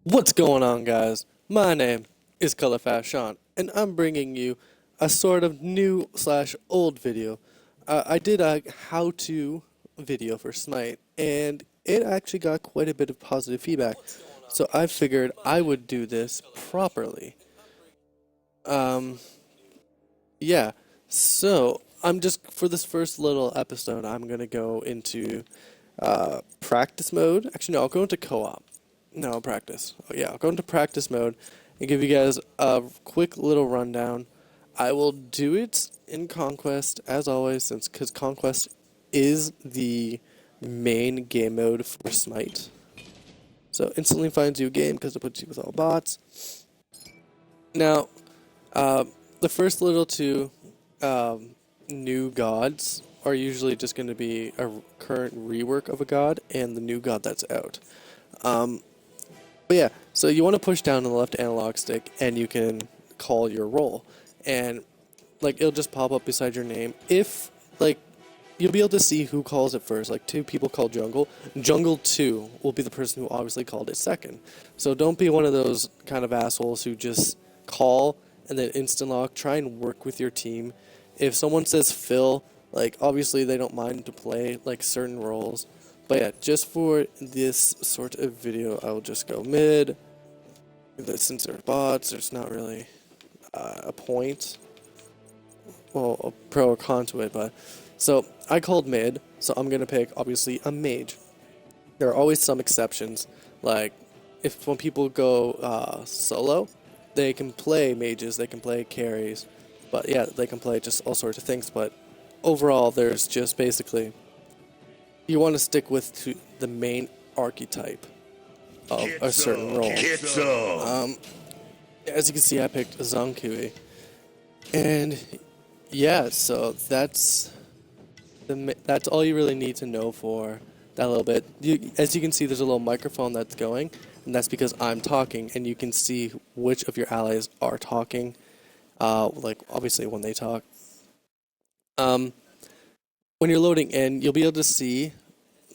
What's going on, guys? My name is Colorfast Sean, and I'm bringing you a sort of new slash old video. I did a how-to video for Smite, and it actually got quite a bit of positive feedback. So I figured I would do this properly. Um, yeah. So I'm just for this first little episode, I'm gonna go into practice mode. Actually, no, I'll go into co-op. No, practice. Oh, yeah, I'll go into practice mode and give you guys a quick little rundown. I will do it in Conquest, as always, because Conquest is the main game mode for Smite. So instantly finds you a game because it puts you with all bots. Now, the first little two new gods are usually just going to be a current rework of a god and the new god that's out. But yeah, so you want to push down on the left analog stick and you can call your role. And like it'll just pop up beside your name. If like you'll be able to see who calls it first. Like two people call jungle. Jungle 2 will be the person who obviously called it second. So don't be one of those kind of assholes who just call and then instant lock. Try and work with your team. If someone says Phil, like obviously they don't mind to play like certain roles. But yeah, just for this sort of video, I will just go mid. Since they're bots, there's not really a point. Well, a pro or con to it, but... So, I called mid, so I'm going to pick, obviously, a mage. There are always some exceptions, like, when people go solo, they can play mages, they can play carries, but yeah, they can play just all sorts of things, but overall, there's just basically... You want to stick with the main archetype of a certain role. As you can see, I picked Zonkui. And yeah, so that's all you really need to know for that little bit. As you can see, there's a little microphone that's going, and that's because I'm talking, and you can see which of your allies are talking, like obviously when they talk. When you're loading in, you'll be able to see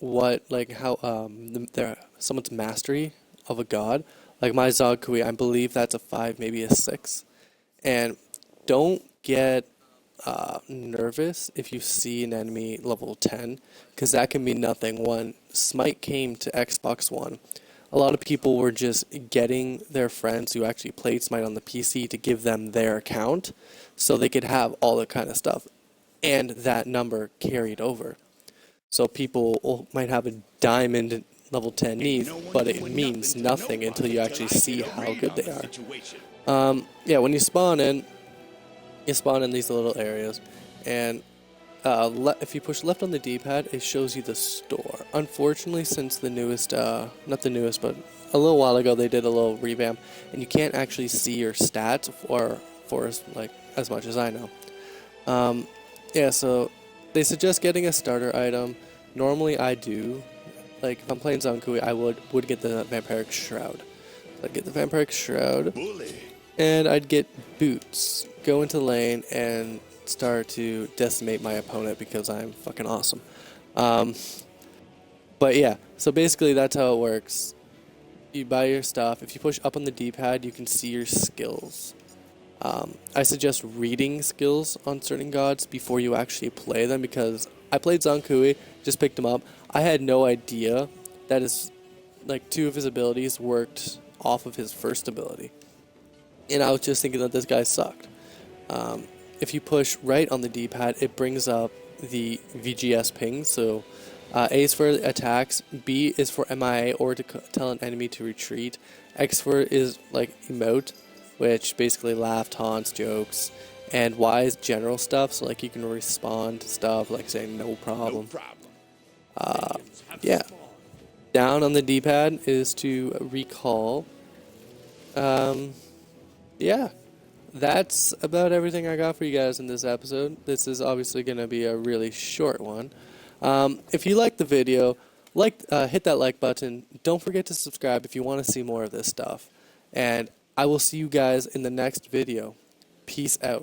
how someone's mastery of a god. Like my Zogkui, I believe that's a 5, maybe a 6. And don't get nervous if you see an enemy level 10, because that can mean nothing. When Smite came to Xbox One, a lot of people were just getting their friends who actually played Smite on the PC to give them their account so they could have all that kind of stuff. And that number carried over. So people might have a diamond level 10 Neve, but it means nothing until you actually see how good they are. Yeah, when you spawn in these little areas, and if you push left on the D-pad, it shows you the store. Unfortunately, since the newest, not the newest, but a little while ago, they did a little revamp, and you can't actually see your stats for like as much as I know. Yeah, so they suggest getting a starter item. Normally I do. Like, if I'm playing Zonkui, I would get the Vampiric Shroud. I'd get the Vampiric Shroud, and I'd get Boots. Go into lane and start to decimate my opponent because I'm fucking awesome. But yeah, so basically that's how it works. You buy your stuff. If you push up on the D-pad, you can see your skills. I suggest reading skills on certain gods before you actually play them, because I played Zonkui, just picked him up. I had no idea that two of his abilities worked off of his first ability. And I was just thinking that this guy sucked. If you push right on the D-pad, it brings up the VGS ping. So A is for attacks, B is for MIA or to tell an enemy to retreat, X is like emote, which basically laugh, taunts, jokes, and Y is general stuff, so like you can respond to stuff like saying no problem. Yeah. Down on the D-pad is to recall. Yeah. That's about everything I got for you guys in this episode. This is obviously going to be a really short one. If you liked the video, hit that like button. Don't forget to subscribe if you want to see more of this stuff. And I will see you guys in the next video. Peace out.